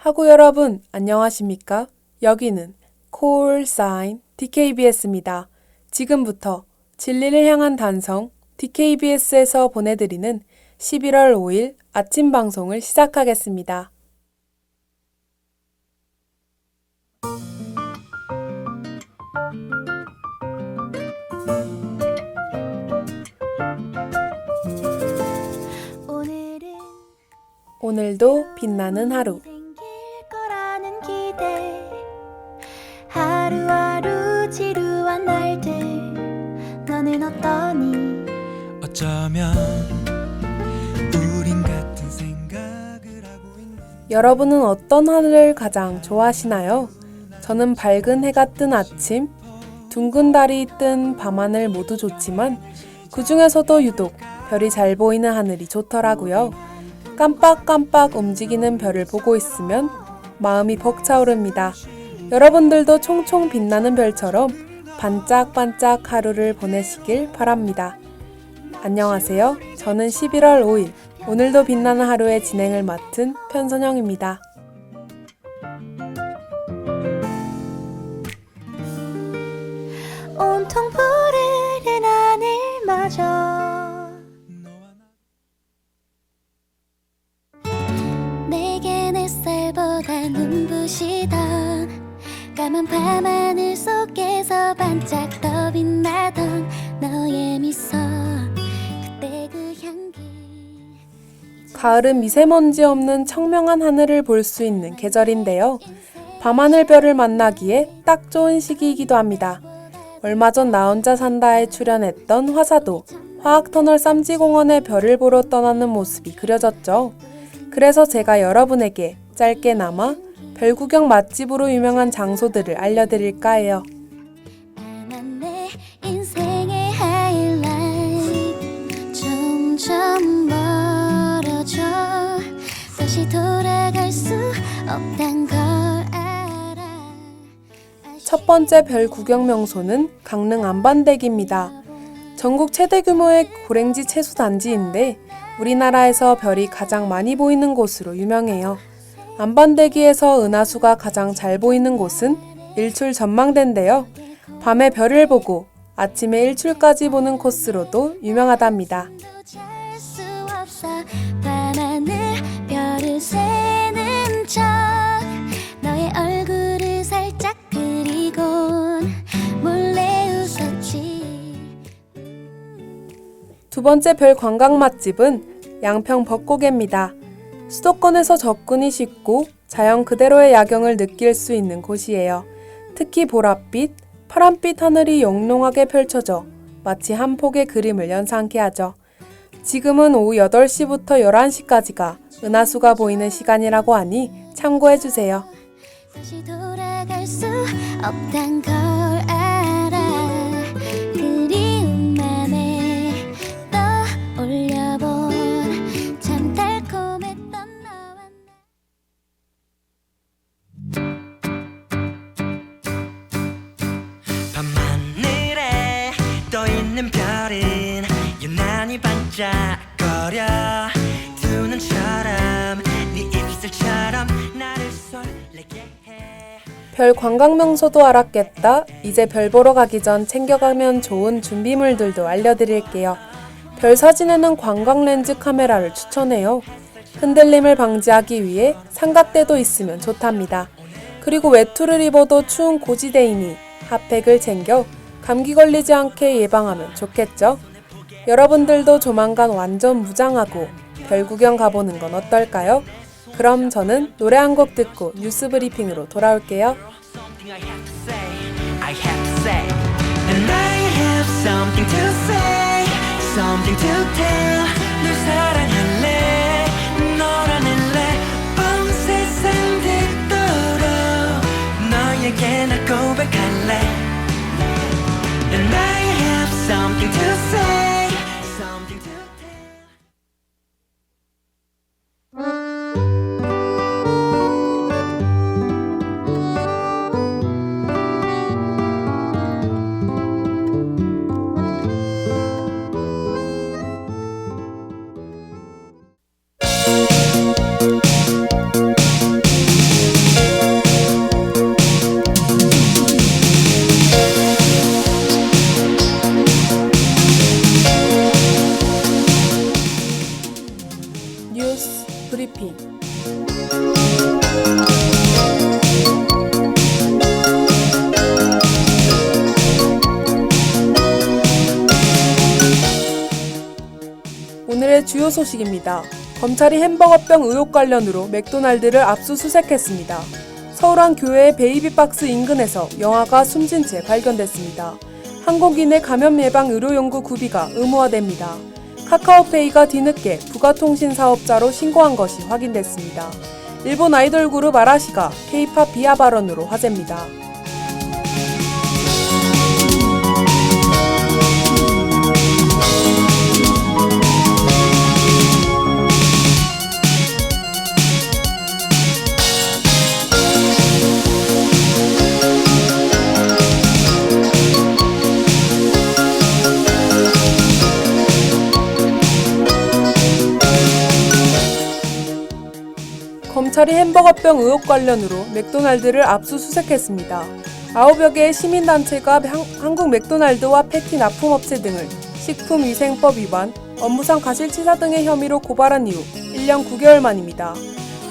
하구 여러분, 안녕하십니까? 여기는 콜 사인 DKBS입니다. 지금부터 진리를 향한 단성 DKBS에서 보내드리는 11월 5일 아침 방송을 시작하겠습니다. 오늘도 빛나는 하루. 하루하루 지루한 날들 너는 어떠니? 어쩌면 우린 같은 생각을 하고 있는. 여러분은 어떤 하늘을 가장 좋아하시나요? 저는 밝은 해가 뜬 아침, 둥근 달이 뜬 밤하늘 모두 좋지만 그 중에서도 유독 별이 잘 보이는 하늘이 좋더라고요. 깜빡깜빡 움직이는 별을 보고 있으면 마음이 벅차오릅니다. 여러분들도 총총 빛나는 별처럼 반짝반짝 하루를 보내시길 바랍니다. 안녕하세요. 저는 11월 5일 오늘도 빛나는 하루의 진행을 맡은 편선영입니다. 온통 푸르른 하늘마저 내겐 햇살보다 눈부시던 까만 밤하늘 속에서 반짝 떠 빛나던 너의 미소 그때 그 향기. 가을은 미세먼지 없는 청명한 하늘을 볼 수 있는 계절인데요. 밤하늘별을 만나기에 딱 좋은 시기이기도 합니다. 얼마 전 나 혼자 산다에 출연했던 화사도 화학터널 쌈지공원의 별을 보러 떠나는 모습이 그려졌죠. 그래서 제가 여러분에게 짧게나마 별 구경 맛집으로 유명한 장소들을 알려드릴까 해요. 내 인생의 하이라이트 점점 멀어져 다시 돌아갈 수 없단 걸 알아. 첫 번째 별 구경 명소는 강릉 안반대기입니다. 전국 최대 규모의 고랭지 채소 단지인데 우리나라에서 별이 가장 많이 보이는 곳으로 유명해요. 안반대기에서 은하수가 가장 잘 보이는 곳은 일출 전망대인데요. 밤에 별을 보고 아침에 일출까지 보는 코스로도 유명하답니다. 밤하늘 별을 세는 척 너의 얼굴을 살짝 그리곤 몰래 웃었지. 두 번째 별 관광 맛집은 양평 벚고개입니다. 수도권에서 접근이 쉽고 자연 그대로의 야경을 느낄 수 있는 곳이에요. 특히 보랏빛, 파란빛 하늘이 영롱하게 펼쳐져 마치 한 폭의 그림을 연상케 하죠. 지금은 오후 8시부터 11시까지가 은하수가 보이는 시간이라고 하니 참고해주세요. 다시 돌아갈 수 없단 걸 알아. 그리운 맘에 떠올려본 참 달콤했던 너와 밤하늘에 떠있는 별은 유난히 반짝거려 두 눈처럼 네 입술처럼 나를 설레게 해. 별 관광 명소도 알았겠다. 이제 별 보러 가기 전 챙겨가면 좋은 준비물들도 알려드릴게요. 별 사진에는 관광 렌즈 카메라를 추천해요. 흔들림을 방지하기 위해 삼각대도 있으면 좋답니다. 그리고 외투를 입어도 추운 고지대이니 핫팩을 챙겨 감기 걸리지 않게 예방하면 좋겠죠? 여러분들도 조만간 완전 무장하고 별 구경 가보는 건 어떨까요? 그럼 저는 노래 한 곡 듣고 뉴스 브리핑으로 돌아올게요. And I have something to say, something to tell. 널 사랑할래, 너라낼래, 온 세상 듣도록 너에게 날 고백할래. And I have something to say, something to tell. 오늘의 주요 소식입니다. 검찰이 햄버거병 의혹 관련으로 맥도날드를 압수수색했습니다. 서울 한 교회의 베이비박스 인근에서 영아가 숨진 채 발견됐습니다. 한국인의 감염 예방 의료용구 구비가 의무화됩니다. 카카오페이가 뒤늦게 부가통신 사업자로 신고한 것이 확인됐습니다. 일본 아이돌 그룹 아라시가 K-팝 비하 발언으로 화제입니다. 검찰이 햄버거병 의혹 관련으로 맥도날드를 압수수색했습니다. 9여 개의 시민단체가 한국 맥도날드와 패티 납품업체 등을 식품위생법 위반, 업무상 과실치사 등의 혐의로 고발한 이후 1년 9개월 만입니다.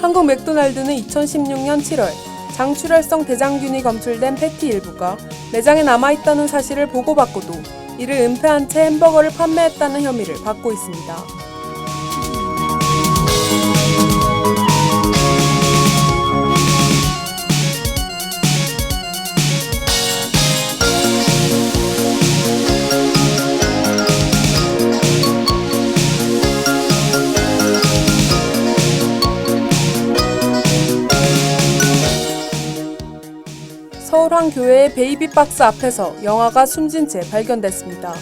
한국 맥도날드는 2016년 7월 장출혈성 대장균이 검출된 패티 일부가 매장에 남아있다는 사실을 보고받고도 이를 은폐한 채 햄버거를 판매했다는 혐의를 받고 있습니다. 서울 한 교회의 베이비박스 앞에서 영아가 숨진 채 발견됐습니다.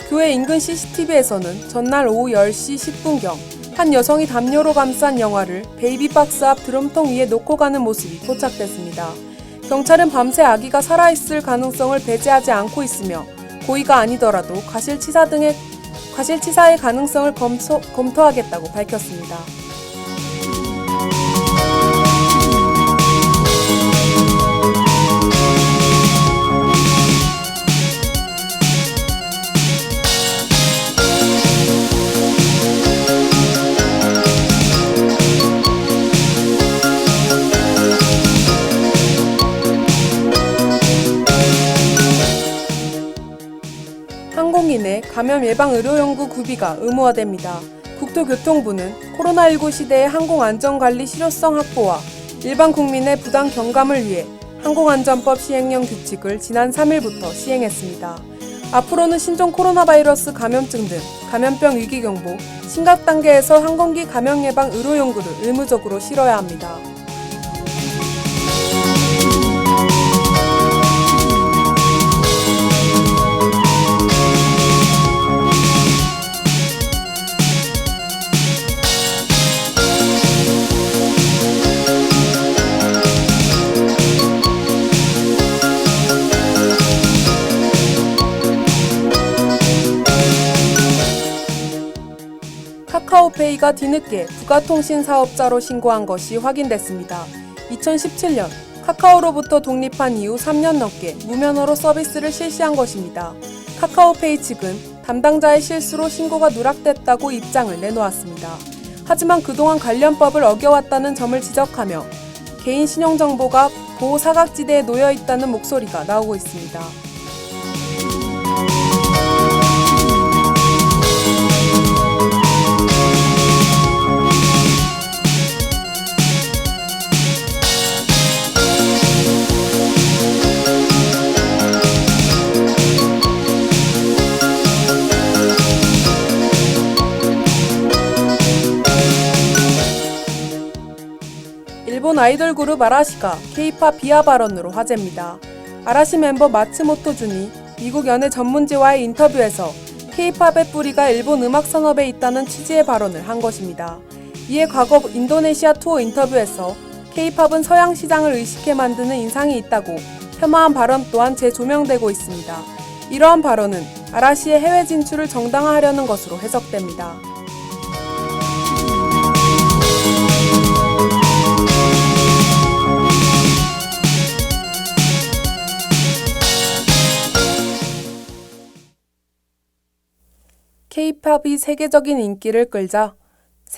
교회 인근 CCTV에서는 전날 오후 10시 10분경 한 여성이 담요로 감싼 영아를 베이비박스 앞 드럼통 위에 놓고 가는 모습이 포착됐습니다. 경찰은 밤새 아기가 살아있을 가능성을 배제하지 않고 있으며 고의가 아니더라도 과실치사의 가능성을 검토하겠다고 밝혔습니다. 한국인의 감염 예방 의료용구 구비가 의무화됩니다. 국토교통부는 코로나19 시대의 항공안전관리 실효성 확보와 일반 국민의 부당 경감을 위해 항공안전법 시행령 규칙을 지난 3일부터 시행했습니다. 앞으로는 신종 코로나 바이러스 감염증 등 감염병 위기경보, 심각 단계에서 항공기 감염 예방 의료용구를 의무적으로 실어야 합니다. 카카오페이가 뒤늦게 부가통신 사업자로 신고한 것이 확인됐습니다. 2017년 카카오로부터 독립한 이후 3년 넘게 무면허로 서비스를 실시한 것입니다. 카카오페이 측은 담당자의 실수로 신고가 누락됐다고 입장을 내놓았습니다. 하지만 그동안 관련법을 어겨왔다는 점을 지적하며 개인 신용정보가 보호 사각지대에 놓여 있다는 목소리가 나오고 있습니다. 일본 아이돌 그룹 아라시가 K-팝 비하 발언으로 화제입니다. 아라시 멤버 마츠모토 준이 미국 연예 전문지와의 인터뷰에서 K-팝의 뿌리가 일본 음악 산업에 있다는 취지의 발언을 한 것입니다. 이에 과거 인도네시아 투어 인터뷰에서 K-팝은 서양 시장을 의식해 만드는 인상이 있다고 폄하한 발언 또한 재조명되고 있습니다. 이러한 발언은 아라시의 해외 진출을 정당화하려는 것으로 해석됩니다. K-팝이 세계적인 인기를 끌자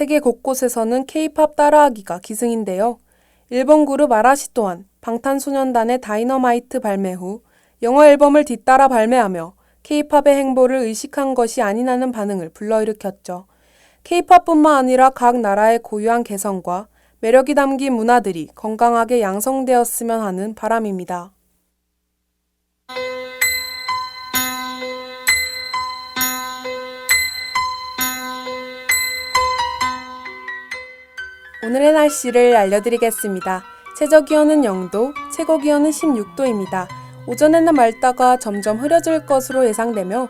세계 곳곳에서는 K-팝 따라하기가 기승인데요. 일본 그룹 아라시 또한 방탄소년단의 다이너마이트 발매 후 영어 앨범을 뒤따라 발매하며 K-팝의 행보를 의식한 것이 아니냐는 반응을 불러일으켰죠. K-팝뿐만 아니라 각 나라의 고유한 개성과 매력이 담긴 문화들이 건강하게 양성되었으면 하는 바람입니다. 오늘의 날씨를 알려드리겠습니다. 최저기온은 0도, 최고기온은 16도입니다. 오전에는 맑다가 점점 흐려질 것으로 예상되며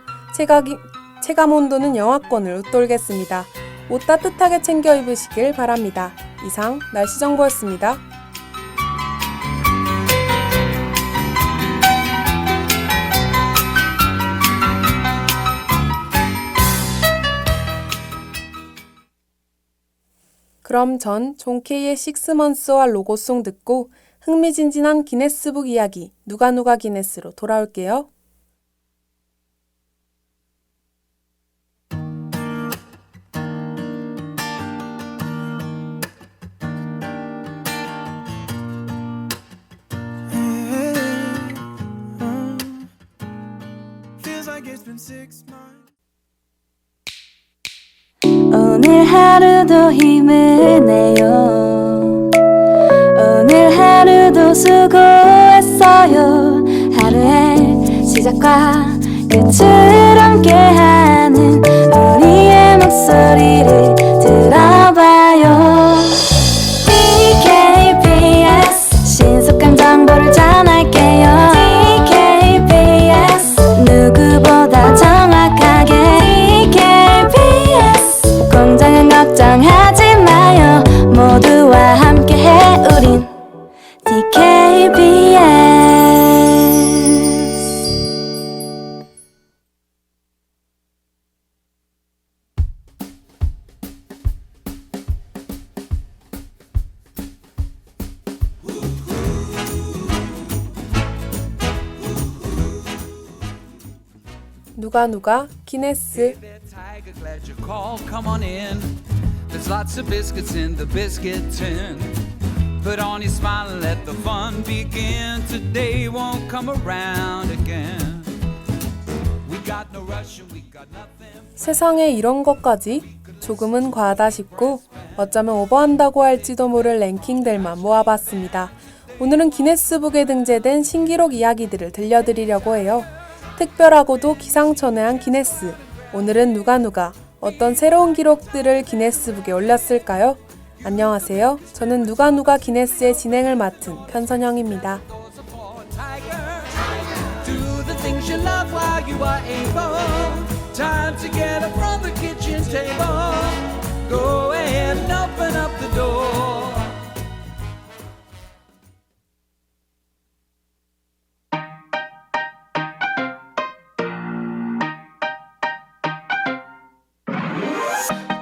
체감온도는 영하권을 웃돌겠습니다. 옷 따뜻하게 챙겨 입으시길 바랍니다. 이상 날씨 정보였습니다. 그럼 전 존케이의 식스먼스와 로고송 듣고 흥미진진한 기네스북 이야기 누가 기네스로 돌아올게요. 오늘 하루도 힘을 내요. 오늘 하루도 수고했어요. 하루의 시작과 끝을 함께하는 우리의 목소리를 들어봐요. TKBS 신속한 정보를 전할게요. TKBS 누구보다 정확하게 TKBS 공장은 걱정하지 마요. 모두와 함께해 우린 TKBS. 누가 기네스. Tiger, glad you called. Come on in. There's lots of biscuits in the biscuit tin. Put on your smile and let the fun begin. Today won't come around again. We got no rush and we got nothing. 세상에 이런 것까지 조금은 과하다 싶고 어쩌면 오버한다고 할지도 모를 랭킹들만 모아봤습니다. 오늘은 기네스북에 등재된 신기록 이야기들을 들려드리려고 해요. 특별하고도 기상천외한 기네스. 오늘은 누가 어떤 새로운 기록들을 기네스북에 올렸을까요? 안녕하세요. 저는 누가 기네스의 진행을 맡은 편선영입니다. Do the things you love while you are able. Time to get up from the kitchen table. Go ahead and open up the door.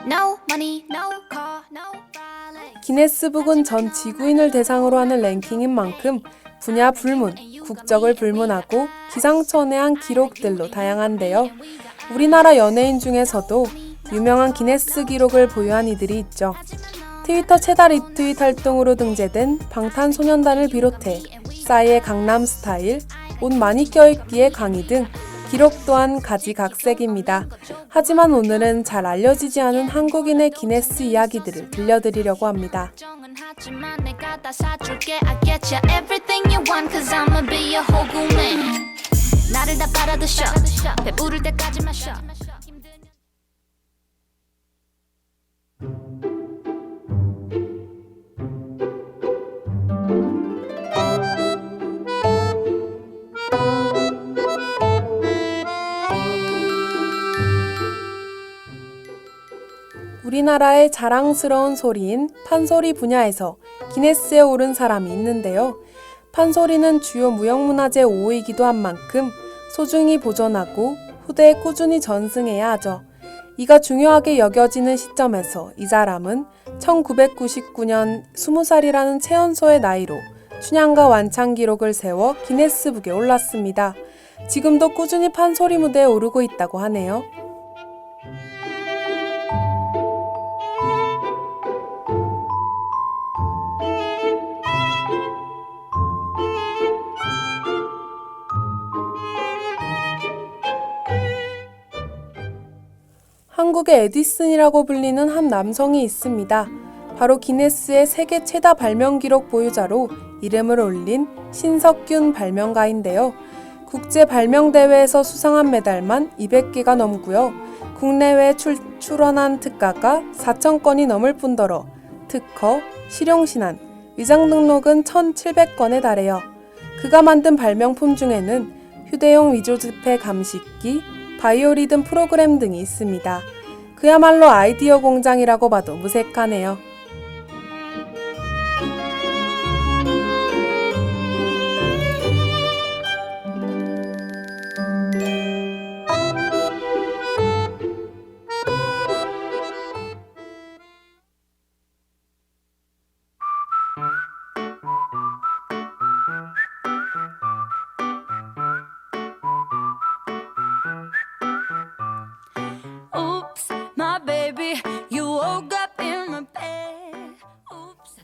No money, no car, no ballet. 기네스북은 전 지구인을 대상으로 하는 랭킹인 만큼 분야 불문, 국적을 불문하고 기상천외한 기록들로 다양한데요. 우리나라 연예인 중에서도 유명한 기네스 기록을 보유한 이들이 있죠. 트위터 최다 리트윗 활동으로 등재된 방탄소년단을 비롯해 싸이의 강남스타일, 옷 많이 껴입기의 강의 등 기록 또한 가지각색입니다. 하지만 오늘은 잘 알려지지 않은 한국인의 기네스 이야기들을 들려드리려고 합니다. 걱정은 하지마, 내가 다 사줄게. I get you everything you want, cause I'ma be your whole woman. 나를 다 빨아드셔, 배부를 때까지 마셔. 우리나라의 자랑스러운 소리인 판소리 분야에서 기네스에 오른 사람이 있는데요. 판소리는 주요 무형문화재 5호이기도 한 만큼 소중히 보존하고 후대에 꾸준히 전승해야 하죠. 이가 중요하게 여겨지는 시점에서 이 사람은 1999년 20살이라는 최연소의 나이로 춘향가 완창 기록을 세워 기네스북에 올랐습니다. 지금도 꾸준히 판소리 무대에 오르고 있다고 하네요. 한국의 에디슨이라고 불리는 한 남성이 있습니다. 바로 기네스의 세계 최다 발명 기록 보유자로 이름을 올린 신석균 발명가인데요. 국제 발명 대회에서 수상한 메달만 200개가 넘고요. 국내외에 출원한 특가가 4,000건이 넘을 뿐더러 특허, 실용신안, 의장 등록은 1,700건에 달해요. 그가 만든 발명품 중에는 휴대용 위조지폐 감식기, 바이오리듬 프로그램 등이 있습니다. 그야말로 아이디어 공장이라고 봐도 무색하네요. Oops, my baby, you woke up in my bed. Oops.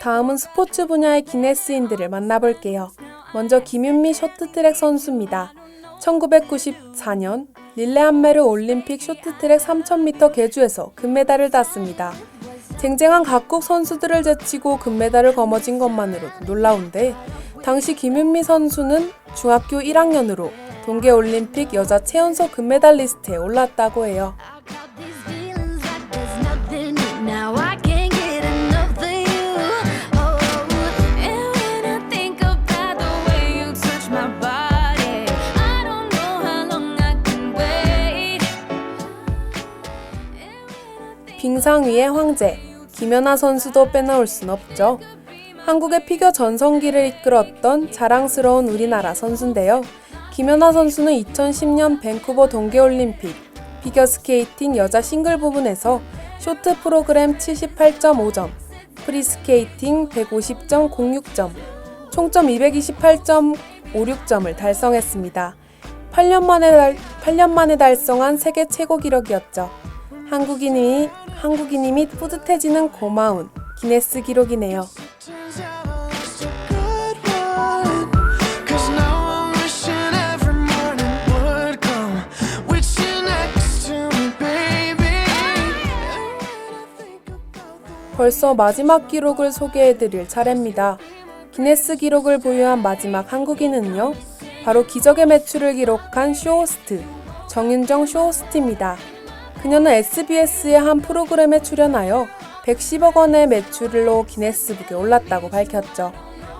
다음은 스포츠 분야의 기네스인들을 만나볼게요. 먼저 김윤미 쇼트트랙 선수입니다. 1994년 릴레한메르 올림픽 쇼트트랙 3000m 계주에서 금메달을 땄습니다. 쟁쟁한 각국 선수들을 제치고 금메달을 거머쥔 것만으로도 놀라운데 당시 김윤미 선수는 중학교 1학년으로 동계올림픽 여자 최연소 금메달리스트에 올랐다고 해요. I got these feelings like there's nothing new. Now I can't get enough of you. Oh, and when I think about the way you touch my body, I don't know how long I can wait. 빙상 위의 황제, 김연아 선수도 빼놓을 순 없죠. 한국의 피겨 전성기를 이끌었던 자랑스러운 우리나라 선수인데요. 김연아 선수는 2010년 밴쿠버 동계올림픽 피겨스케이팅 여자 싱글 부분에서 쇼트 프로그램 78.5점, 프리스케이팅 150.06점, 총점 228.56점을 달성했습니다. 8년 만에 달성한 세계 최고 기록이었죠. 한국인이 뿌듯해지는 고마운 기네스 기록이네요. Turns out I lost a good one. 'Cause now I'm wishing every morning would come with you next to me, baby. And when I think about the 벌써 마지막 기록을 소개해드릴 차례입니다. 기네스 기록을 보유한 마지막 한국인은요, 바로 기적의 매출을 기록한 쇼호스트, 정윤정 쇼호스트입니다. 그녀는 SBS의 한 프로그램에 출연하여 110억 원의 매출로 기네스북에 올랐다고 밝혔죠.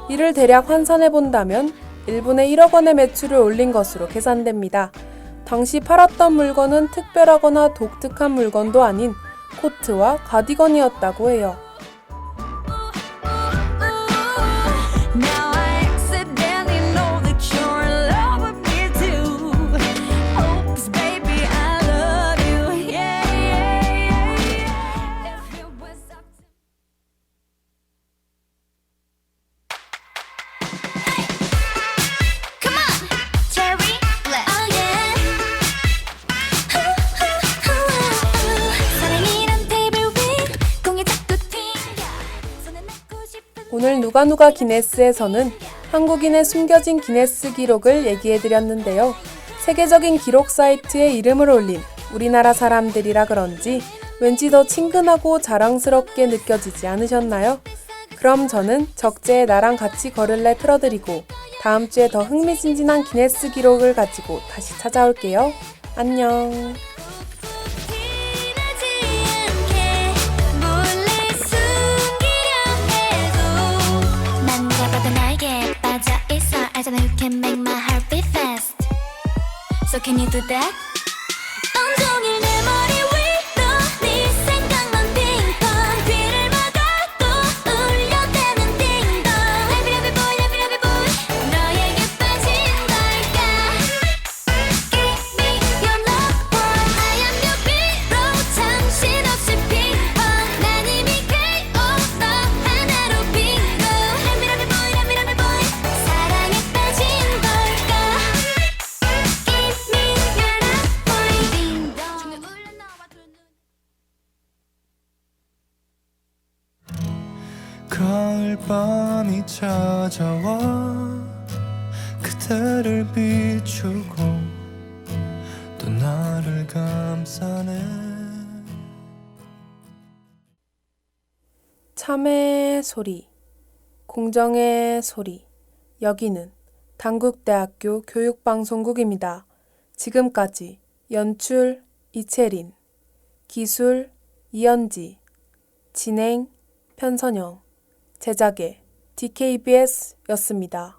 이를 대략 환산해본다면 1분의 1억 원의 매출을 올린 것으로 계산됩니다. 당시 팔았던 물건은 특별하거나 독특한 물건도 아닌 코트와 가디건이었다고 해요. Now I accidentally know that you're in love with me too. Oops, baby, I love you. Yeah, yeah, yeah. If it was up to Come on, Cherry, oh yeah. 사랑이란 테이블 위 공에 자꾸 튕겨. 손에 넣고 싶은 오늘 누가 기네스에서는 한국인의 숨겨진 기네스 기록을 얘기해드렸는데요. 세계적인 기록 사이트에 이름을 올린 우리나라 사람들이라 그런지 왠지 더 친근하고 자랑스럽게 느껴지지 않으셨나요? 그럼 저는 적재의 나랑 같이 걸을래 틀어드리고 다음 주에 더 흥미진진한 기네스 기록을 가지고 다시 찾아올게요. 안녕. 티나지 않게 몰래 숨기려 해도 난 누가 봐도 나에게 빠져있어 알잖아 you can make my heart beat fast So can you do that? 온종일 내 머리 위로 네 생각만 핑퐁 귀를 막아도 울려대는 띵동 Love you boy, love you boy 너에게 빠진 걸까 Give me your love boy I am your hero 정신없이 핑퐁 난 이미 KO 너 하나로 빙고 Love you boy 사랑에 빠진 걸까 Give me your love boy 딩동 중에 울려 나와 두 눈 가을밤이 찾아와 그대를 비추고 또 나를 감싸네 참의 소리, 공정의 소리. 여기는 단국대학교 교육방송국입니다. 지금까지 연출 이채린, 기술 이연지, 진행 편선영, 제작의 DKBS였습니다.